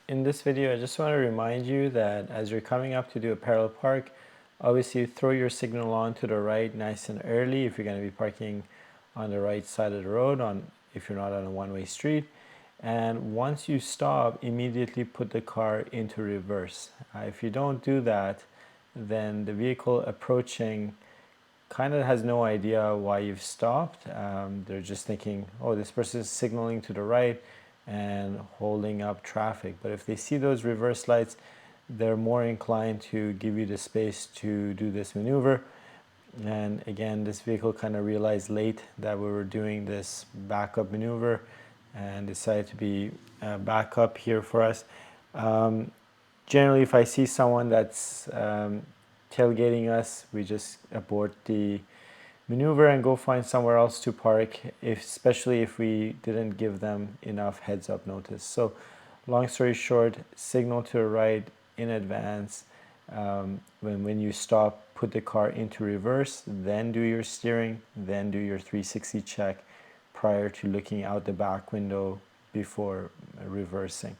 In this video, I just want to remind you that as you're coming up to do a parallel park, obviously throw your signal on to the right nice and early if you're going to be parking on the right side of the road, if you're not on a one-way street. And once you stop, immediately put the car into reverse. If you don't do that, then the vehicle approaching kind of has no idea why you've stopped. They're just thinking, oh, this person is signaling to the right and holding up traffic. But if they see those reverse lights, they're more inclined to give you the space to do this maneuver. And again, this vehicle kind of realized late that we were doing this backup maneuver and decided to be back up here for us. Generally, if I see someone that's tailgating us, we just abort the maneuver and go find somewhere else to park, especially if we didn't give them enough heads up notice. So long story short, signal to the right in advance. When you stop, put the car into reverse, then do your steering, then do your 360 check prior to looking out the back window before reversing.